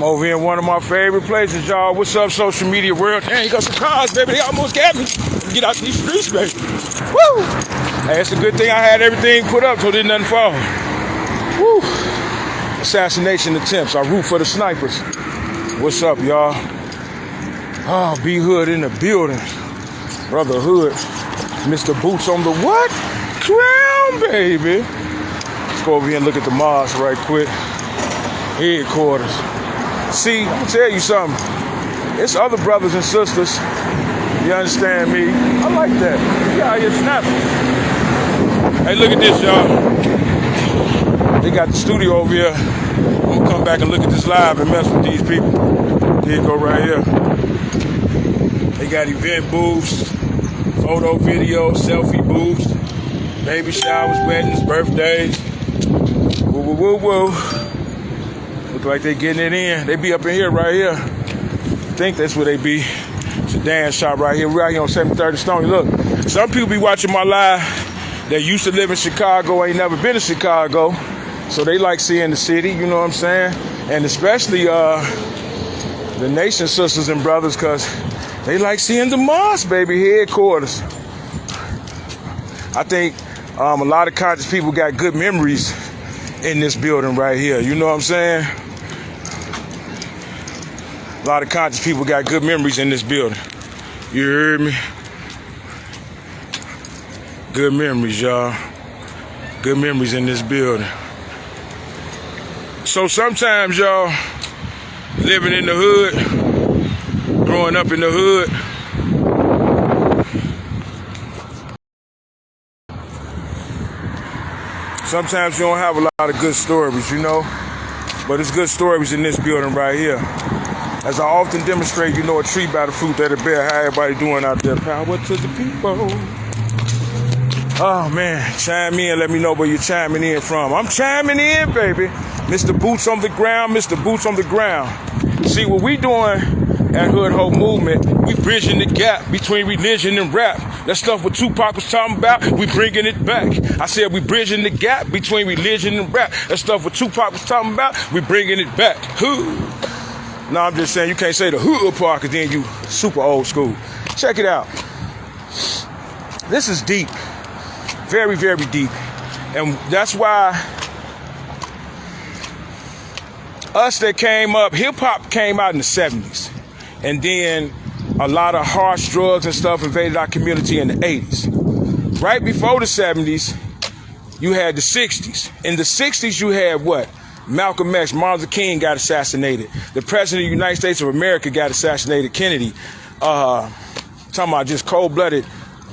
I'm over here in one of my favorite places, y'all. What's up, social media world? Hey, you got some cars, baby. They almost got me. Get out these streets, baby. Woo! Hey, it's a good thing I had everything put up so didn't nothing fall. Woo! Assassination attempts. I root for the snipers. What's up, y'all? Oh, B Hood in the building. Brother Hood. Mr. Boots on the what? Crown, baby. Let's go over here and look at the mosque right quick. Headquarters. See, I'm gonna tell you something. It's other brothers and sisters. You understand me? I like that. You out here snapping. Hey, look at this, y'all. They got the studio over here. I'm gonna come back and look at this live and mess with these people. Here you go right here. They got event booths, photo, video, selfie booths, baby showers, weddings, birthdays. Woo, woo, woo, woo. Look like they getting it in. They be up in here right here. I think that's where they be. It's a dance shop right here. We're out here on 730 Stony. Look, some people be watching my live that used to live in Chicago, ain't never been to Chicago. So they like seeing the city, you know what I'm saying? And especially the nation sisters and brothers, because they like seeing the mosque, baby, headquarters. I think a lot of conscious people got good memories in this building right here. You know what I'm saying? A lot of conscious people got good memories in this building. You heard me? Good memories, y'all. Good memories in this building. So sometimes, y'all, living in the hood, growing up in the hood, sometimes you don't have a lot of good stories, you know? But it's good stories in this building right here. As I often demonstrate, you know, a tree by the fruit that it bear. How everybody doing out there? Power to the people. Oh, man. Chime in. Let me know where you're chiming in from. I'm chiming in, baby. Mr. Boots on the ground. Mr. Boots on the ground. See, what we doing at Hood Hope Movement, we bridging the gap between religion and rap. That stuff what Tupac was talking about, we bringing it back. I said we bridging the gap between religion and rap. That stuff what Tupac was talking about, we bringing it back. No, I'm just saying you can't say the hood part because then you super old school. Check it out. This is deep. Very, very deep. And that's why us that came up, hip-hop came out in the 70s. And then a lot of harsh drugs and stuff invaded our community in the 80s. Right before the 70s, you had the 60s. In the 60s, you had what? Malcolm X, Martin Luther King got assassinated. The President of the United States of America got assassinated, Kennedy. Talking about just cold-blooded,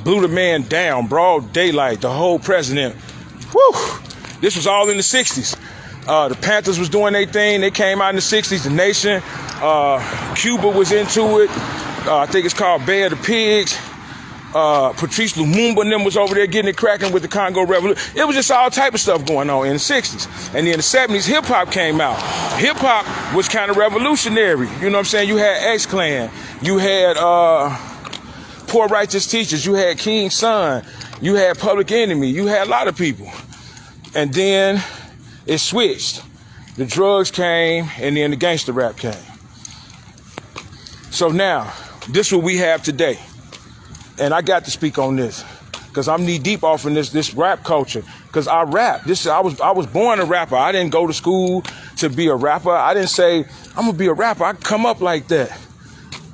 blew the man down, broad daylight, the whole president. Whew! This was all in the 60s. The Panthers was doing their thing. They came out in the 60s. The Nation, Cuba was into it. I think it's called Bay of the Pigs. Patrice Lumumba and them was over there getting it cracking with the Congo Revolution. It was just all type of stuff going on in the 60s. And then in the 70s, hip-hop came out. Hip-hop was kind of revolutionary. You know what I'm saying? You had X-Clan. You had Poor Righteous Teachers. You had King's Son. You had Public Enemy. You had a lot of people. And then it switched. The drugs came, and then the gangster rap came. So now, this is what we have today. And I got to speak on this because I'm knee deep off in this rap culture. Because I rap. I was born a rapper. I didn't go to school to be a rapper. I didn't say I'm gonna be a rapper. I come up like that.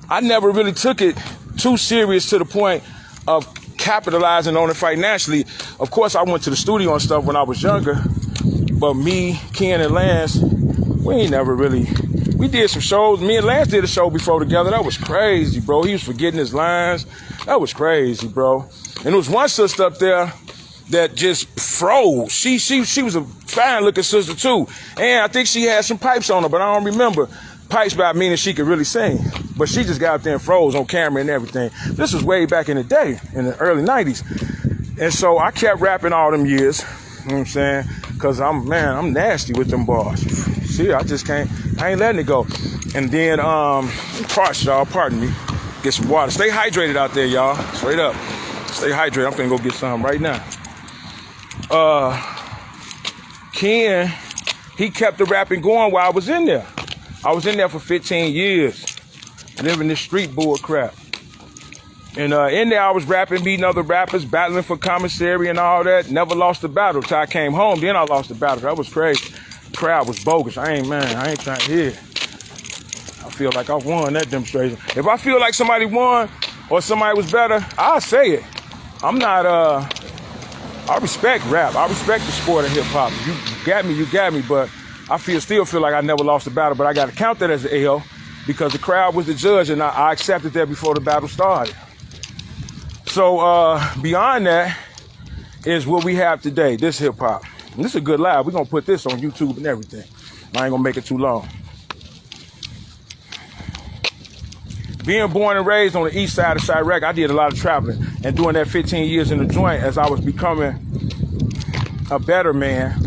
I never really took it too serious to the point of capitalizing on it financially. Of course, I went to the studio and stuff when I was younger. But me, Ken, and Lance, we ain't never really. We did some shows. Me and Lance did a show before together. That was crazy, bro. He was forgetting his lines. That was crazy, bro. And there was one sister up there that just froze. She was a fine-looking sister, too. And I think she had some pipes on her, but I don't remember. Pipes by meaning she could really sing. But she just got up there and froze on camera and everything. This was way back in the day, in the early 90s. And so I kept rapping all them years. You know what I'm saying? Because I'm nasty with them bars. See, I ain't letting it go. And then, parched, y'all, pardon me. Get some water. Stay hydrated out there, y'all. Straight up. Stay hydrated. I'm gonna go get some right now. Ken, he kept the rapping going while I was in there. I was in there for 15 years, living this street bull crap. And in there I was rapping, beating other rappers, battling for commissary and all that. Never lost a battle till I came home. Then I lost the battle. That was crazy. The crowd was bogus. I ain't trying to hear. I feel like I won that demonstration. If I feel like somebody won or somebody was better, I'll say it. I'm not, I respect rap. I respect the sport of hip hop. You got me, but I still feel like I never lost a battle, but I got to count that as an L because the crowd was the judge and I accepted that before the battle started. So beyond that is what we have today, this hip hop. And this is a good live. We're going to put this on YouTube and everything. I ain't going to make it too long. Being born and raised on the east side of Chiraq, I did a lot of traveling. And doing that 15 years in the joint as I was becoming a better man,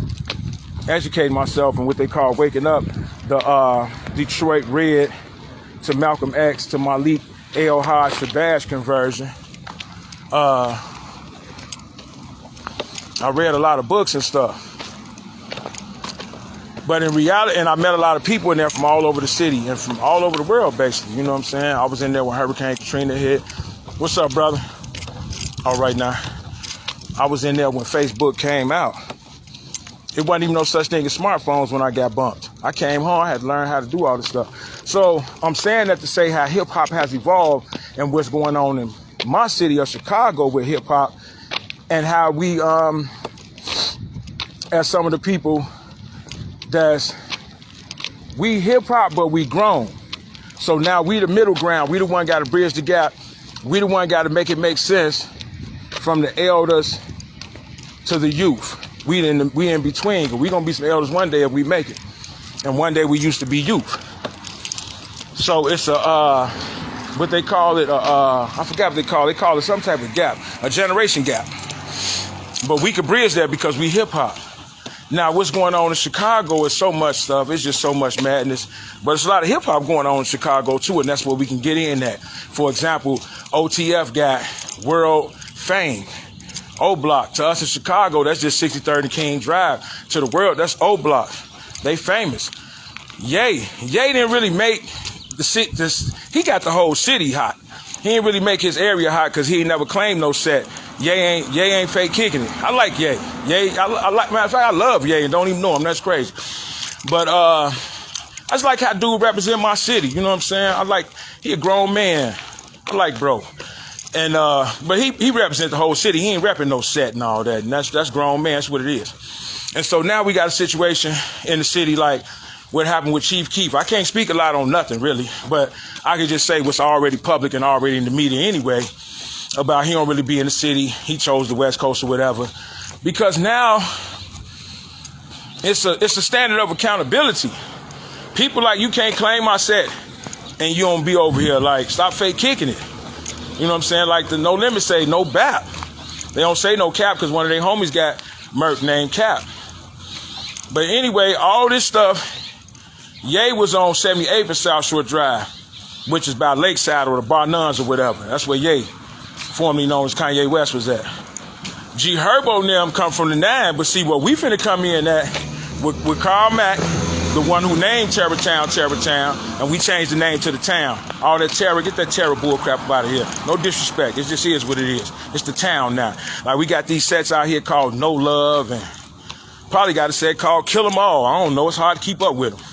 educating myself in what they call waking up, the Detroit Red to Malcolm X to Malik El Haj Shabazz conversion. I read a lot of books and stuff. But in reality, and I met a lot of people in there from all over the city and from all over the world, basically. You know what I'm saying? I was in there when Hurricane Katrina hit. What's up, brother? All right, now. I was in there when Facebook came out. It wasn't even no such thing as smartphones when I got bumped. I came home, I had to learn how to do all this stuff. So I'm saying that to say how hip hop has evolved and what's going on in my city of Chicago with hip hop and how we, as some of the people we hip hop, but we grown. So now we the middle ground. We the one got to bridge the gap. We the one got to make it make sense from the elders to the youth. We in between. We gonna be some elders one day if we make it. And one day we used to be youth. So it's a what they call it. I forgot what they call it. They call it some type of gap, a generation gap. But we could bridge that because we hip hop. Now, what's going on in Chicago is so much stuff. It's just so much madness. But there's a lot of hip hop going on in Chicago too, and that's where we can get in at. For example, OTF got world fame. O-Block. To us in Chicago, that's just 63rd and King Drive. To the world, that's O-Block. They famous. Ye didn't really make the city. He got the whole city hot. He didn't really make his area hot because he ain't never claimed no set. Ye ain't fake kicking it. I like Ye. I like, matter of fact, I love Ye and don't even know him. That's crazy. But I just like how dude represent my city. You know what I'm saying? He a grown man. I like bro. And but he represents the whole city. He ain't repping no set and all that. And that's grown man. That's what it is. And so now we got a situation in the city like what happened with Chief Keef. I can't speak a lot on nothing really, but I can just say what's already public and already in the media anyway about he don't really be in the city. He chose the West Coast or whatever. Because now it's a standard of accountability. People like you can't claim my set and you don't be over here. Like, stop fake kicking it. You know what I'm saying? Like the No Limit say no bap. They don't say no cap because one of their homies got murked named Cap. But anyway, all this stuff, Ye was on 78th and South Shore Drive, which is by Lakeside or the Bar Nuns or whatever. That's where Ye, formerly known as Kanye West, was at. G Herbo and them come from the 9, but see what we finna come in at with Carl Mack, the one who named Terrortown, and we changed the name to the town. All that terror, get that terror bull crap out of here. No disrespect, it just is what it is. It's the town now. Like we got these sets out here called No Love, and probably got a set called Kill 'Em All. I don't know, it's hard to keep up with them.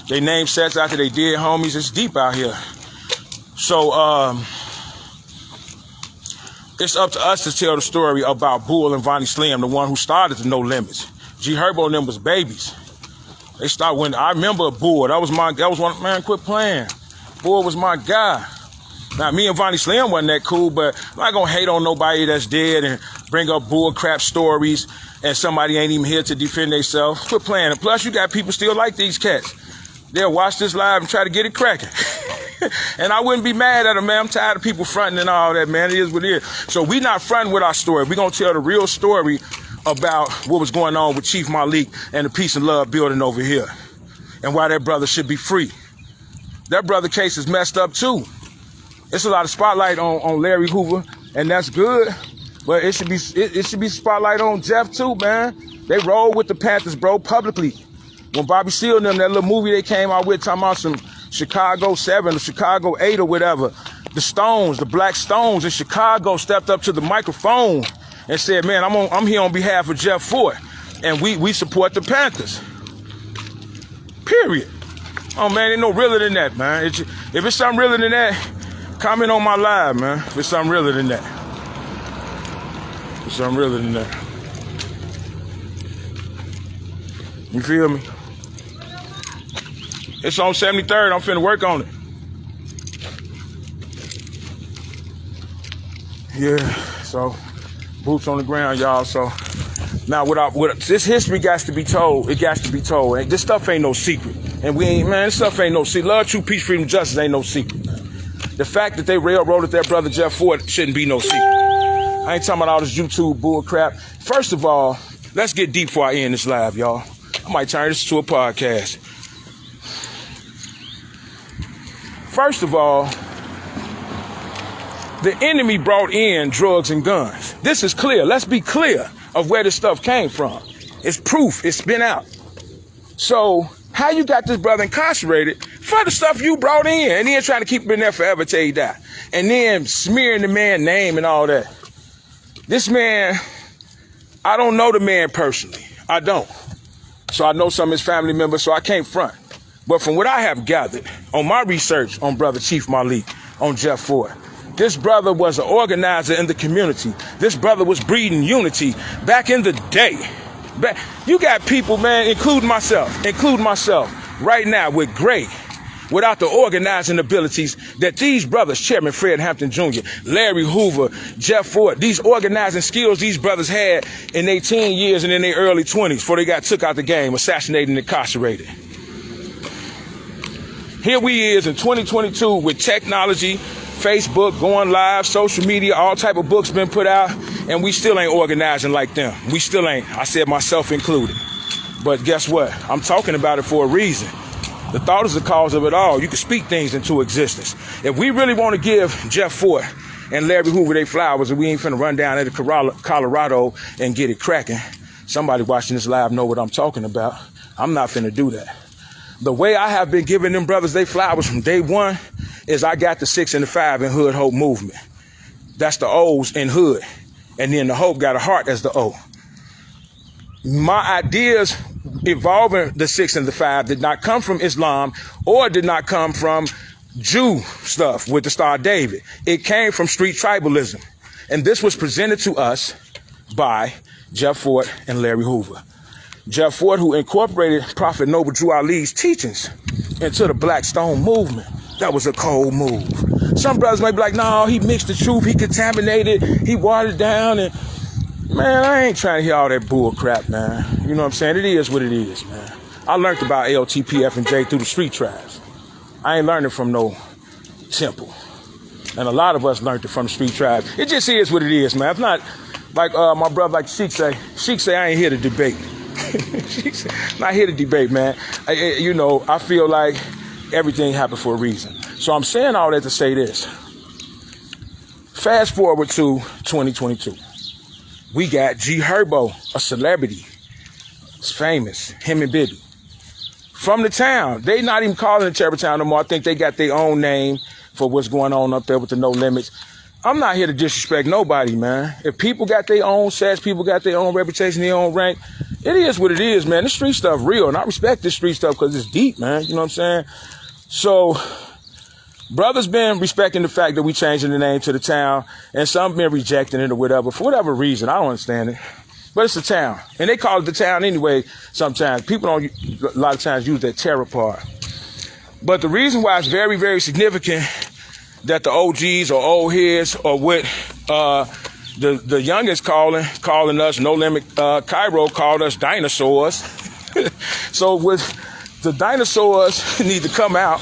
They name sets after they dead homies. It's deep out here. So it's up to us to tell the story about Bull and Vonnie Slim, the one who started the No Limits. G Herbo and them was babies. They started when I remember Bull. That was one, man, quit playing. Bull was my guy. Now, me and Vonnie Slim wasn't that cool, but I'm not gonna hate on nobody that's dead and bring up bull crap stories and somebody ain't even here to defend themselves. Quit playing. And plus, you got people still like these cats. They'll watch this live and try to get it cracking. And I wouldn't be mad at them, man. I'm tired of people fronting and all that, man. It is what it is. So we not fronting with our story. We're gonna tell the real story about what was going on with Chief Malik and the Peace and Love building over here and why that brother should be free. That brother case is messed up too. It's a lot of spotlight on Larry Hoover, and that's good, but it should be spotlight on Jeff too, man. They roll with the Panthers, bro, publicly. When Bobby Seale and them, that little movie they came out with talking about some Chicago 7 or Chicago 8 or whatever, the Stones, the Black Stones in Chicago stepped up to the microphone and said, man, I'm here on behalf of Jeff Fort, and we support the Panthers. Period. Oh, man, ain't no realer than that, man. If it's something realer than that, comment on my live, man. If it's something realer than that. If it's something realer than that. You feel me? It's on 73rd. I'm finna work on it. Yeah, so boots on the ground, y'all. So now, what this history got to be told. It got to be told. And this stuff ain't no secret. And we ain't, man, this stuff ain't no secret. Love, truth, peace, freedom, justice ain't no secret. The fact that they railroaded their brother Jeff Fort shouldn't be no secret. I ain't talking about all this YouTube bull crap. First of all, let's get deep before I end this live, y'all. I might turn this to a podcast. First of all, the enemy brought in drugs and guns. This is clear. Let's be clear of where this stuff came from. It's proof. It's been out. So how you got this brother incarcerated for the stuff you brought in, and then trying to keep him in there forever till he die, and then smearing the man's name and all that. This man, I don't know the man personally. I don't. So I know some of his family members, so I can't front. But from what I have gathered on my research on Brother Chief Malik, on Jeff Fort, this brother was an organizer in the community. This brother was breeding unity back in the day. You got people, man, including myself, right now with Gray, without the organizing abilities that these brothers, Chairman Fred Hampton Jr., Larry Hoover, Jeff Fort, these organizing skills these brothers had in their teen years and in their early 20s before they got took out the game, assassinated and incarcerated. Here we is in 2022 with technology, Facebook, going live, social media, all type of books been put out, and we still ain't organizing like them. We still ain't. I said myself included. But guess what? I'm talking about it for a reason. The thought is the cause of it all. You can speak things into existence. If we really want to give Jeff Fort and Larry Hoover their flowers, and we ain't finna run down into Colorado and get it cracking, somebody watching this live know what I'm talking about. I'm not finna do that. The way I have been giving them brothers their flowers from day one is I got the 6 and the 5 in Hood Hope movement. That's the O's in Hood. And then the Hope got a heart as the O. My ideas involving the 6 and the 5 did not come from Islam or did not come from Jew stuff with the Star of David. It came from street tribalism. And this was presented to us by Jeff Fort and Larry Hoover. Jeff Fort, who incorporated Prophet Noble Drew Ali's teachings into the Black Stone movement. That was a cold move. Some brothers might be like, no, he mixed the truth, he contaminated, he watered down, and man, I ain't trying to hear all that bull crap, man. You know what I'm saying? It is what it is, man. I learned about LTPF and J through the street tribes. I ain't learning from no temple. And a lot of us learned it from the street tribes. It just is what it is, man. It's not like my brother, like Sheik say, I ain't here to debate. Not here to debate, man. I feel like everything happened for a reason. So I'm saying all that to say this. Fast forward to 2022. We got G Herbo, a celebrity. It's famous. Him and Bibby. From the town. They not even calling it Terror Town no more. I think they got their own name for what's going on up there with the No Limits. I'm not here to disrespect nobody, man. If people got their own sets, people got their own reputation, their own rank, it is what it is, man. This street stuff real, and I respect this street stuff because it's deep, man. You know what I'm saying? So, brothers been respecting the fact that we changing the name to the town, and some been rejecting it or whatever, for whatever reason. I don't understand it. But it's a town, and they call it the town anyway sometimes. People don't, a lot of times, use that terror part. But the reason why it's very, very significant that the OGs or old heads or what the youngest calling us, No Limit Cairo called us dinosaurs. So with the dinosaurs need to come out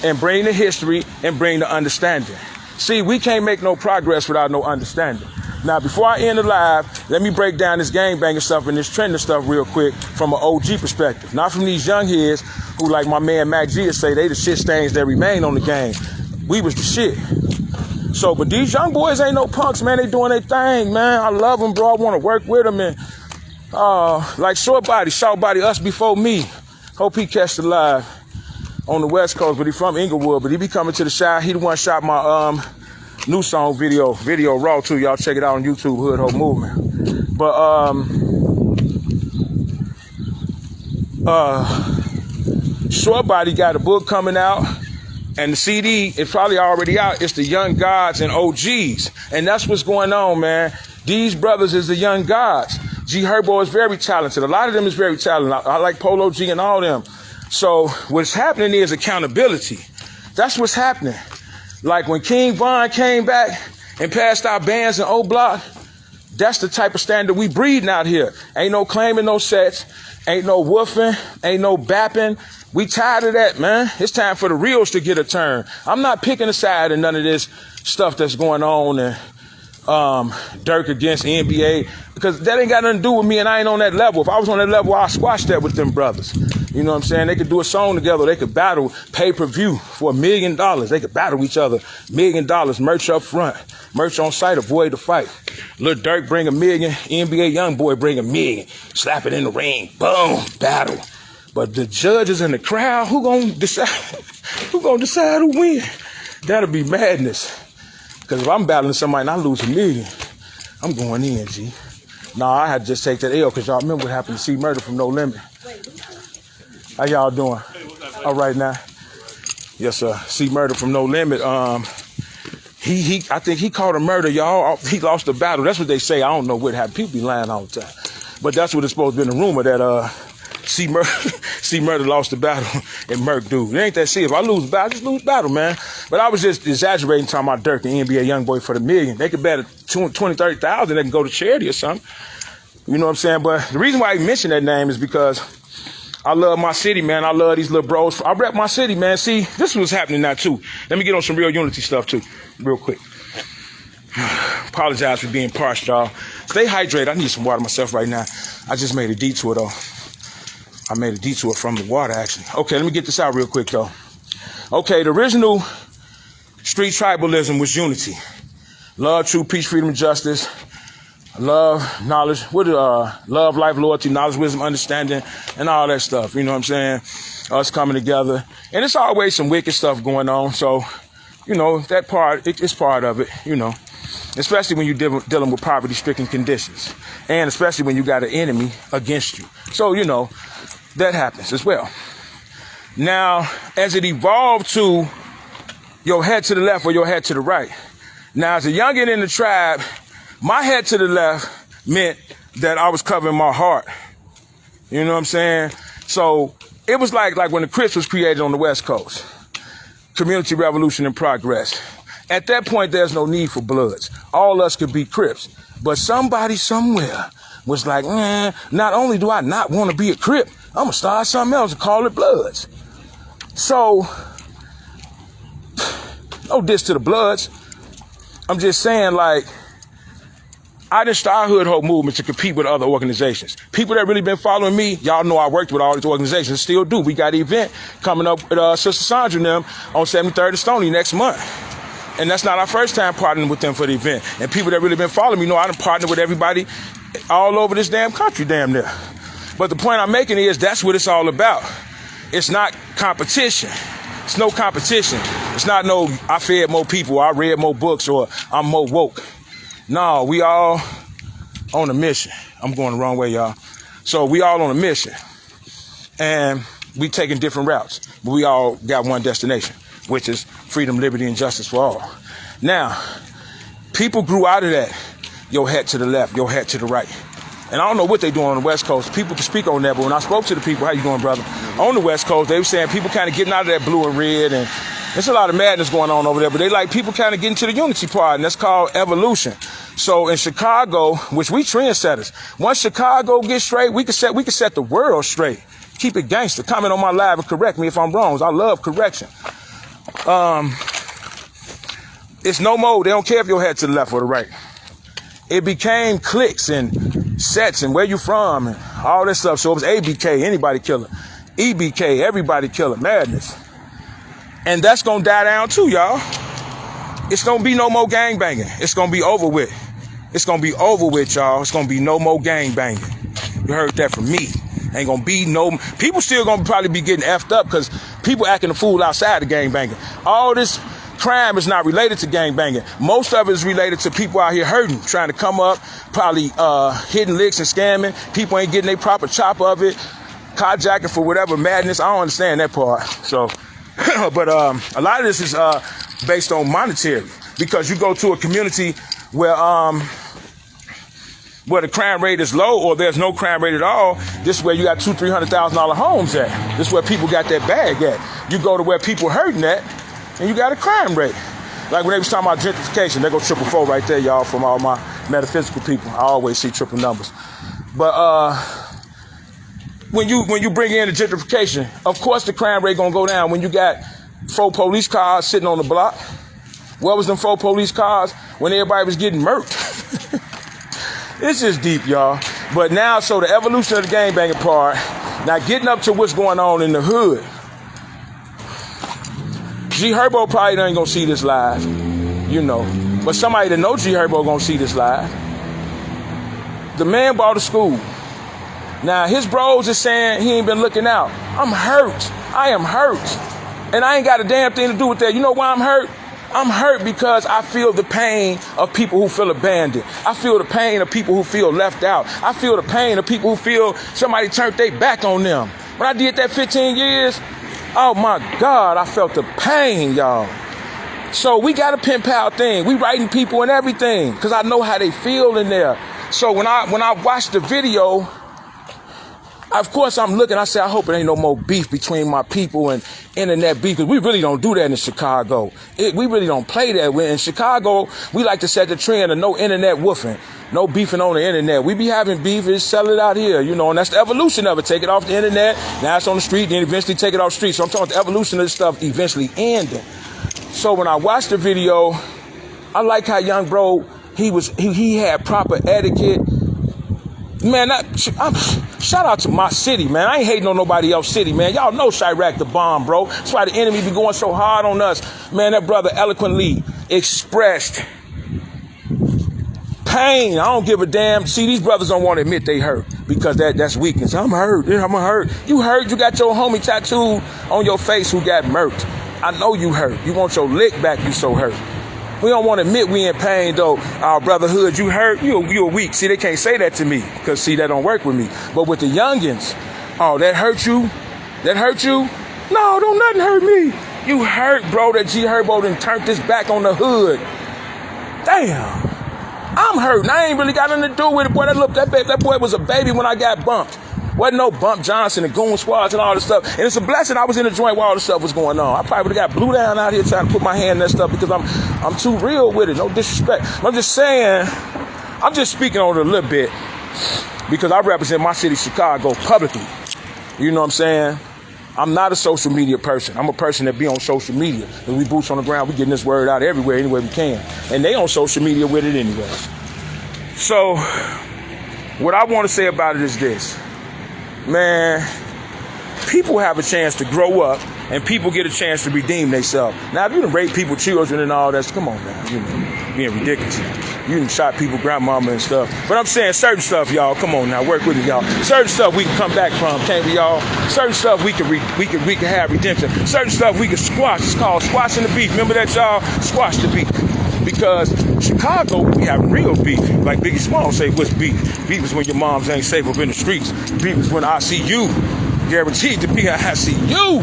and bring the history and bring the understanding. See, we can't make no progress without no understanding. Now, before I end the live, let me break down this gangbanging stuff and this trending stuff real quick from an OG perspective. Not from these young heads who, like my man Mac G say, they the shit stains that remain on the game. We was the shit. So, but these young boys ain't no punks, man. They doing their thing, man. I love them, bro. I want to work with them. And like Short Body, Us Before Me. Hope he catch the live on the West Coast, but he from Inglewood, but he be coming to the shot. He the one shot my new song video raw too. Y'all check it out on YouTube, Hood Hope Movement. But Short Body got a book coming out, and the CD is probably already out. It's the Young Gods and OGs, and that's what's going on, man. These brothers is the Young Gods. G Herbo is very talented. A lot of them is very talented. I like Polo G and all them. So what's happening is accountability. That's what's happening. Like when King Von came back and passed out bands in O Block, that's the type of standard we breeding out here. Ain't no claiming no sets, ain't no woofing, ain't no bapping. We tired of that, man. It's time for the reals to get a turn. I'm not picking a side in none of this stuff that's going on and Dirk against NBA, because that ain't got nothing to do with me, and I ain't on that level. If I was on that level, I'd squash that with them brothers. You know what I'm saying? They could do a song together. They could battle pay-per-view for $1 million. They could battle each other. $1 million, merch up front, merch on site, avoid the fight. Lil Dirk bring $1 million, NBA Youngboy bring $1 million. Slap it in the ring, boom, battle. But the judges in the crowd, who gonna decide? Who gonna decide who win? That'll be madness. Because if I'm battling somebody and I lose $1 million, I'm going in, G. Nah, I had to just take that L, because y'all remember what happened to C Murder from No Limit. How y'all doing? All right now. Yes, sir. C Murder from No Limit. I think he called a murder, y'all. He lost the battle. That's what they say. I don't know what happened. People be lying all the time. But that's what it's supposed to be, the rumor that C Murder lost the battle and Merc dude. It ain't that serious. If I lose battle, I just lose battle, man. But I was just exaggerating, talking about Dirk, the NBA Youngboy, for the $1 million. They could bet $20,000, $30,000. They can go to charity or something. You know what I'm saying? But the reason why I mentioned that name is because I love my city, man. I love these little bros. I rep my city, man. See, this is what's happening now, too. Let me get on some real unity stuff, too, real quick. Apologize for being parched, y'all. Stay hydrated. I need some water myself right now. I just made a detour, though. I made a detour from the water, actually. Okay, let me get this out real quick, though. Okay, the original street tribalism was unity. Love, truth, peace, freedom, and justice. Love, knowledge, love, life, loyalty, knowledge, wisdom, understanding, and all that stuff. You know what I'm saying? Us coming together. And it's always some wicked stuff going on. So, you know, that part, it's part of it, you know. Especially when you're dealing with poverty-stricken conditions. And especially when you got an enemy against you. So, you know, that happens as well. Now, as it evolved to your head to the left or your head to the right. Now, as a youngin' in the tribe, my head to the left meant that I was covering my heart. You know what I'm saying? So it was like when the Crips was created on the West Coast. Community revolution in progress. At that point, there's no need for Bloods. All us could be Crips. But somebody somewhere was like, not only do I not want to be a Crip, I'm going to start something else and call it Bloods. So, no diss to the Bloods. I'm just saying, like, I didn't start Hood Hope Movement to compete with other organizations. People that really been following me, y'all know I worked with all these organizations, still do. We got an event coming up with Sister Sandra and them on 73rd and Stony next month. And that's not our first time partnering with them for the event. And people that really been following me know I done partnered with everybody all over this damn country, damn near. But the point I'm making is that's what it's all about. It's not competition. It's no competition. It's not no, I fed more people, I read more books, or I'm more woke. No, we all on a mission. I'm going the wrong way, y'all. So we all on a mission. And we taking different routes. But we all got one destination, which is freedom, liberty, and justice for all. Now, people grew out of that. Your head to the left, your head to the right. And I don't know what they doing on the West Coast. People can speak on that, but when I spoke to the people, how you doing, brother? On the West Coast, they were saying people kind of getting out of that blue and red, and there's a lot of madness going on over there, but they like people kind of getting to the unity part, and that's called evolution. So in Chicago, which we trendsetters, once Chicago gets straight, we can set the world straight. Keep it gangster. Comment on my live and correct me if I'm wrong. I love correction. It's no more. They don't care if your head to the left or the right. It became cliques and sets and where you from and all that stuff. So it was ABK, anybody killer. EBK, everybody killer. Madness. And that's going to die down too, y'all. It's going to be no more gang banging. It's going to be over with. It's going to be over with, y'all. It's going to be no more gang banging. You heard that from me. Ain't gonna be no, people still gonna probably be getting effed up because people acting a fool outside of gangbanging. All this crime is not related to gangbanging. Most of it is related to people out here hurting, trying to come up, probably hitting licks and scamming. People ain't getting their proper chop of it, carjacking for whatever madness. I don't understand that part. So, but a lot of this is based on monetary, because you go to a community where the crime rate is low or there's no crime rate at all. This is where you got $200,000-$300,000 homes at. This is where people got that bag at. You go to where people hurting at, and you got a crime rate. Like when they was talking about gentrification, there go 444 right there, y'all, from all my metaphysical people. I always see triple numbers. But when you bring in the gentrification, of course the crime rate gonna go down when you got 4 police cars sitting on the block. What was them 4 police cars when everybody was getting murked? It's just deep, y'all. But now, so the evolution of the gangbanging part, now getting up to what's going on in the hood. G Herbo probably ain't gonna see this live, you know. But somebody that knows G Herbo gonna see this live. The man bought a school. Now his bros is saying he ain't been looking out. I'm hurt. I am hurt. And I ain't got a damn thing to do with that. You know why I'm hurt? I'm hurt because I feel the pain of people who feel abandoned. I feel the pain of people who feel left out. I feel the pain of people who feel somebody turned their back on them. When I did that 15 years, oh my God, I felt the pain, y'all. So we got a pen pal thing. We writing people and everything because I know how they feel in there. So when I watched the video, of course I'm looking, I say, I hope it ain't no more beef between my people and internet beef, because we really don't do that in Chicago. We really don't play that. In Chicago, we like to set the trend of no internet woofing, no beefing on the internet. We be having beef, is sell it out here, you know, and that's the evolution of it. Take it off the internet, now it's on the street, then eventually take it off the street. So I'm talking about the evolution of this stuff eventually ending. So when I watched the video, I like how young bro, he had proper etiquette. Man, shout out to my city, man. I ain't hating on nobody else's city, man. Y'all know Chiraq the bomb, bro. That's why the enemy be going so hard on us. Man, that brother eloquently expressed pain. I don't give a damn. See, these brothers don't want to admit they hurt because that's weakness. I'm hurt. I'm hurt. You hurt. You got your homie tattooed on your face who got murked. I know you hurt. You want your lick back. You so hurt. We don't want to admit we in pain, though. Our brotherhood, you hurt, you're weak. See, they can't say that to me because, see, that don't work with me. But with the youngins, oh, that hurt you? That hurt you? No, don't nothing hurt me. You hurt, bro, that G Herbo done turned this back on the hood. Damn. I'm hurt. I ain't really got nothing to do with it, boy. That boy was a baby when I got bumped. Wasn't no Bump Johnson and Goon Squads and all this stuff. And it's a blessing I was in the joint while all this stuff was going on. I probably would have got blew down out here trying to put my hand in that stuff because I'm too real with it. No disrespect. I'm just saying, I'm just speaking on it a little bit because I represent my city, Chicago, publicly. You know what I'm saying? I'm not a social media person. I'm a person that be on social media. And we boots on the ground, we getting this word out everywhere, any way we can. And they on social media with it anyway. So, what I want to say about it is this. Man, people have a chance to grow up and people get a chance to redeem themselves. Now, if you done rape people, children and all that, come on now, you know, being ridiculous. You done shot people, grandmama and stuff. But I'm saying certain stuff, y'all, come on now, work with it, y'all. Certain stuff we can come back from, can't we, y'all? Certain stuff we can have redemption. Certain stuff we can squash. It's called squashing the beef. Remember that, y'all? Squash the beef. Because Chicago, we have real beef. Like Biggie Smalls say, what's beef? Beef is when your moms ain't safe up in the streets. Beef is when I see you. Guaranteed to be I see you.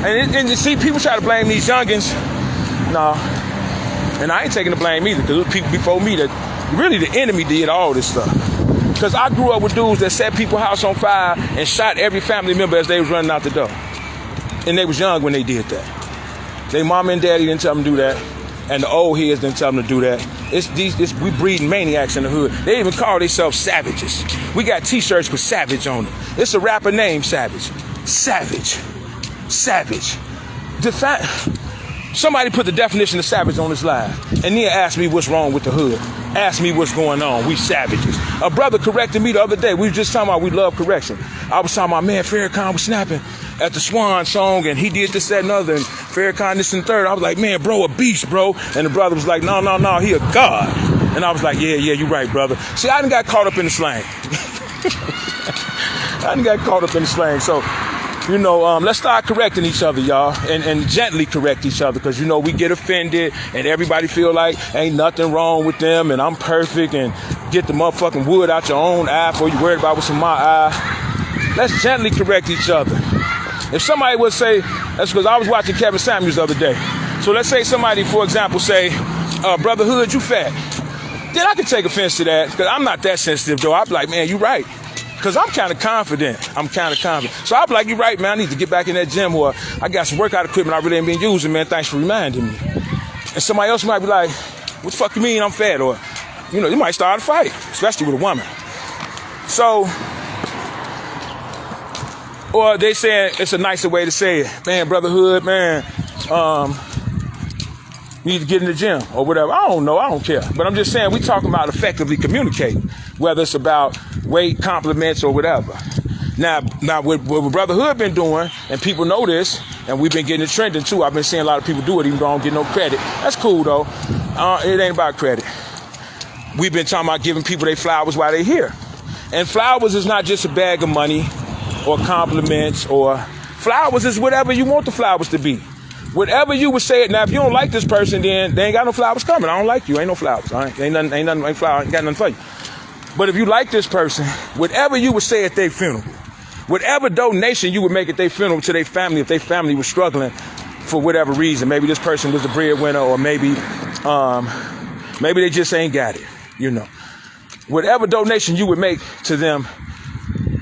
And you see, people try to blame these youngins. Nah. And I ain't taking the blame either, because it was people before me that really the enemy did all this stuff. Because I grew up with dudes that set people's house on fire and shot every family member as they was running out the door. And they was young when they did that. Their mama and daddy didn't tell them to do that. And the old heads didn't tell them to do that. We breeding maniacs in the hood. They even call themselves savages. We got t-shirts with Savage on it. It's a rapper named Savage. Savage. Savage. Somebody put the definition of savage on this live. And then asked me what's wrong with the hood. Asked me what's going on. We savages. A brother corrected me the other day. We were just talking about we love correction. I was talking about, man, Farrakhan was snapping at the Swan song, and he did this, that, and other, and Farrakhan this and third. I was like, man, bro, a beast, bro. And the brother was like, no, he a god. And I was like, yeah, you right, brother. See, I done got caught up in the slang. I done got caught up in the slang. So, you know, let's start correcting each other, y'all, and gently correct each other, because, you know, we get offended and everybody feel like ain't nothing wrong with them and I'm perfect, and get the motherfucking wood out your own eye before you worried about what's in my eye. Let's gently correct each other. If somebody would say, that's because I was watching Kevin Samuels the other day. So let's say somebody, for example, say, Brother Hood, you fat. Then I could take offense to that, because I'm not that sensitive, though. I'd be like, man, you right. Because I'm kind of confident. So I'll be like, you're right, man. I need to get back in that gym, or I got some workout equipment I really ain't been using, man. Thanks for reminding me. And somebody else might be like, what the fuck you mean I'm fat? Or, you know, you might start a fight, especially with a woman. So, or they saying it's a nicer way to say it. Man, Brother Hood, man, you need to get in the gym or whatever. I don't know. I don't care. But I'm just saying, we talking about effectively communicating, whether it's about weight, compliments, or whatever. Now what Brother Hood been doing, and people know this, and we've been getting it trending too. I've been seeing a lot of people do it, even though I don't get no credit. That's cool, though. It ain't about credit. We've been talking about giving people their flowers while they're here. And flowers is not just a bag of money or compliments, or flowers is whatever you want the flowers to be. Whatever you would say it. Now, if you don't like this person, then they ain't got no flowers coming. I don't like you. Ain't no flowers. All right? Ain't got nothing for you. But if you like this person, whatever you would say at their funeral, whatever donation you would make at their funeral to their family, if their family was struggling for whatever reason, maybe this person was the breadwinner, or maybe they just ain't got it, you know. Whatever donation you would make to them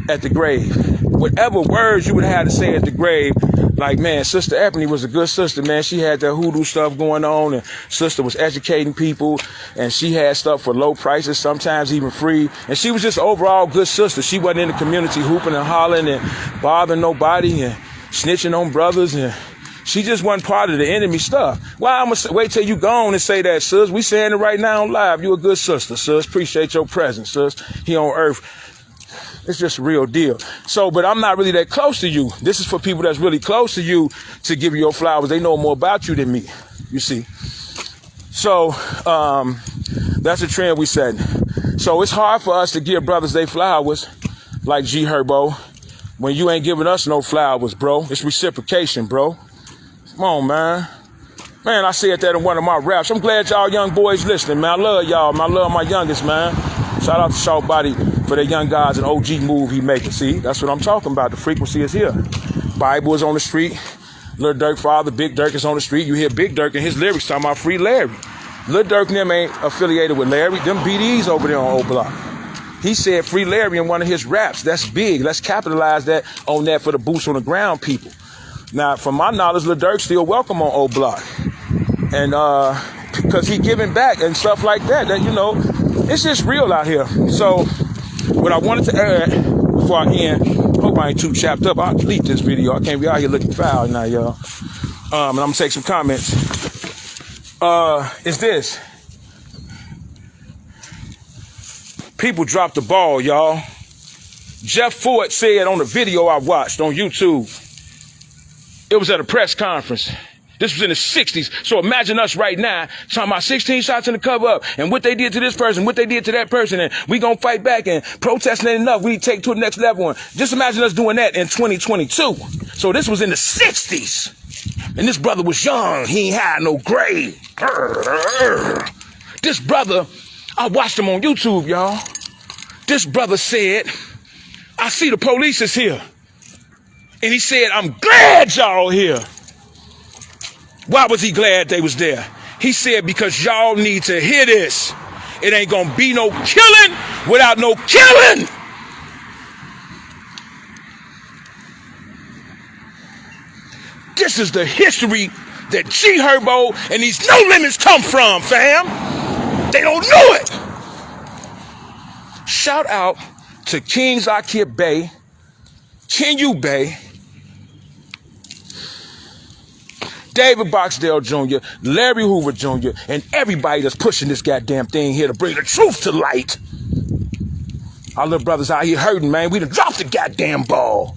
at the grave, whatever words you would have to say at the grave, like, man, Sister Ebony was a good sister, man. She had that hoodoo stuff going on, and sister was educating people, and she had stuff for low prices, sometimes even free. And she was just overall good sister. She wasn't in the community hooping and hollering and bothering nobody and snitching on brothers, and she just wasn't part of the enemy stuff. Well, I'm going to wait till you gone and say that, sis. We saying it right now on live. You a good sister, sis. Appreciate your presence, sis, here on earth. It's just a real deal. So, but I'm not really that close to you. This is for people that's really close to you to give you your flowers. They know more about you than me, you see. So, that's a trend we set. So it's hard for us to give brothers their flowers, like G Herbo, when you ain't giving us no flowers, bro. It's reciprocation, bro. Come on, man. Man, I said that in one of my raps. I'm glad y'all young boys listening, man. I love y'all. I love my youngest, man. Shout out to Short Body for that young guys and OG move he making. See, that's what I'm talking about. The frequency is here. Bible is on the street. Lil Durk father, Big Durk is on the street. You hear Big Durk and his lyrics talking about free Larry. Lil Durk and them ain't affiliated with Larry. Them BDs over there on Old Block. He said free Larry in one of his raps. That's big. Let's capitalize that on that for the boots on the ground people. Now, from my knowledge, Lil Durk still welcome on Old Block. And because he giving back and stuff like that, you know, it's just real out here. So what I wanted to add before I end, hope I ain't too chapped up. I'll delete this video. I can't be out here looking foul now, y'all. And I'm gonna take some comments. Is this. People dropped the ball, y'all. Jeff Ford said on the video I watched on YouTube, it was at a press conference. This was in the 60s. So imagine us right now talking about 16 shots in the cover up and what they did to this person, what they did to that person, and we gonna fight back, and protesting ain't enough. We take to the next level. And just imagine us doing that in 2022. So this was in the 60s. And this brother was young. He ain't had no grade. This brother, I watched him on YouTube, y'all. This brother said, I see the police is here. And he said, I'm glad y'all here. Why was he glad they was there? He said, because y'all need to hear this. It ain't gonna be no killing without no killing. This is the history that G Herbo and these No Limits come from, fam. They don't know it. Shout out to King Zakir Bey, Kenyu Bey, David Boxdale Jr., Larry Hoover Jr., and everybody that's pushing this goddamn thing here to bring the truth to light. Our little brothers out here hurting, man. We done dropped the goddamn ball.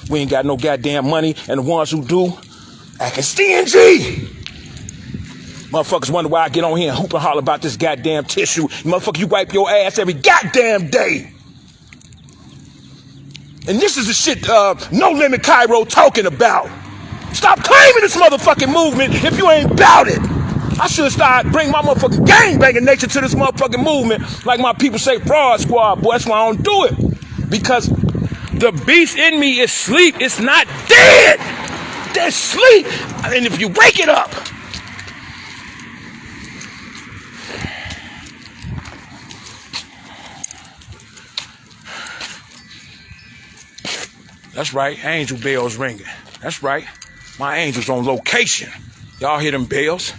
We ain't got no goddamn money, and the ones who do, acting stingy. Motherfuckers wonder why I get on here and hoop and holler about this goddamn tissue. Motherfucker, you wipe your ass every goddamn day. And this is the shit No Limit Cairo talking about. Stop claiming this motherfucking movement if you ain't about it. I should start bringing my motherfucking gang-banging nature to this motherfucking movement. Like my people say, fraud squad, boy. That's why I don't do it. Because the beast in me is sleep. It's not dead. There's sleep. And if you wake it up. That's right. Angel bells ringing. That's right. My angel's on location. Y'all hear them bells?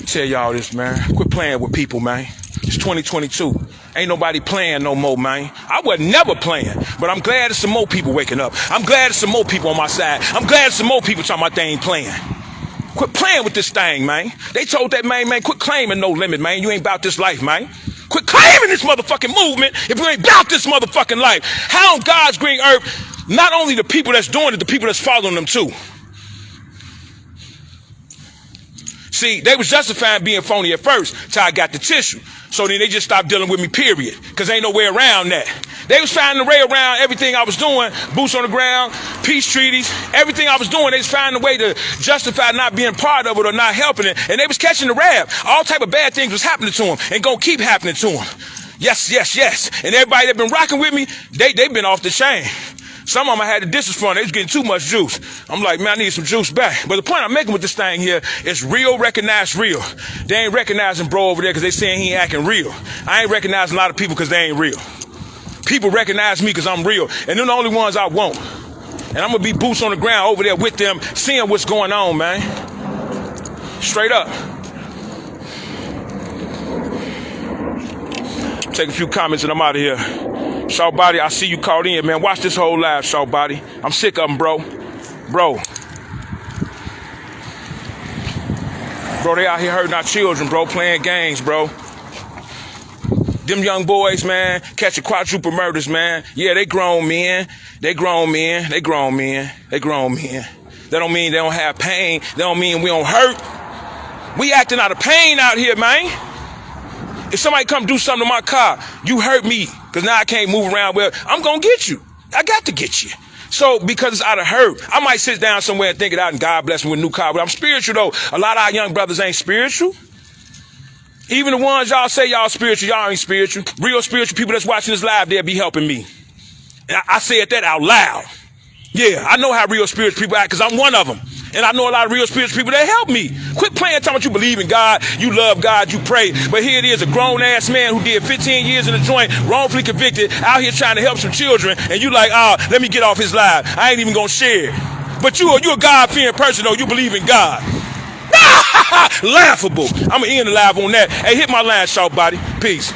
Tell y'all this, man. Quit playing with people, man. It's 2022. Ain't nobody playing no more, man. I was never playing, but I'm glad there's some more people waking up. I'm glad there's some more people on my side. I'm glad there's some more people talking about they ain't playing. Quit playing with this thing, man. They told that man, quit claiming no limit, man. You ain't about this life, man. Quit claiming this motherfucking movement if you ain't about this motherfucking life. How on God's green earth, not only the people that's doing it, the people that's following them too. See, they was justifying being phony at first till I got the tissue. So then they just stopped dealing with me, period. Because ain't no way around that. They was finding a way around everything I was doing. Boots on the ground, peace treaties, everything I was doing. They was finding a way to justify not being part of it or not helping it. And they was catching the rap. All type of bad things was happening to them and gonna keep happening to them. Yes, yes, yes. And everybody that been rocking with me, they been off the chain. Some of them I had the dishes from. They was getting too much juice. I'm like, man, I need some juice back. But the point I'm making with this thing here is real recognize real. They ain't recognizing bro over there because they saying he ain't acting real. I ain't recognizing a lot of people because they ain't real. People recognize me because I'm real. And they're the only ones I want. And I'm going to be boots on the ground over there with them, seeing what's going on, man. Straight up. Take a few comments and I'm out of here. Short Body, I see you called in, man. Watch this whole live, Short Body. I'm sick of them, bro. Bro, they out here hurting our children, bro, playing games, bro. Them young boys, man, catching quadruple murders, man. Yeah, they grown men. They grown men. They grown men. They grown men. That don't mean they don't have pain. That don't mean we don't hurt. We acting out of pain out here, man. If somebody come do something to my car, you hurt me, because now I can't move around well, I'm going to get you. I got to get you. So, because it's out of hurt, I might sit down somewhere and think it out and God bless me with a new car, but I'm spiritual, though. A lot of our young brothers ain't spiritual. Even the ones y'all say y'all spiritual, y'all ain't spiritual. Real spiritual people that's watching this live, they'll be helping me. And I said that out loud. Yeah, I know how real spiritual people act, because I'm one of them. And I know a lot of real spiritual people that help me. Quit playing, talking about you believe in God, you love God, you pray. But here it is, a grown-ass man who did 15 years in the joint, wrongfully convicted, out here trying to help some children. And you like, let me get off his live. I ain't even going to share it. But you a God-fearing person, though. You believe in God. Laughable. I'm going to end the live on that. Hey, hit my line, Short Body. Peace.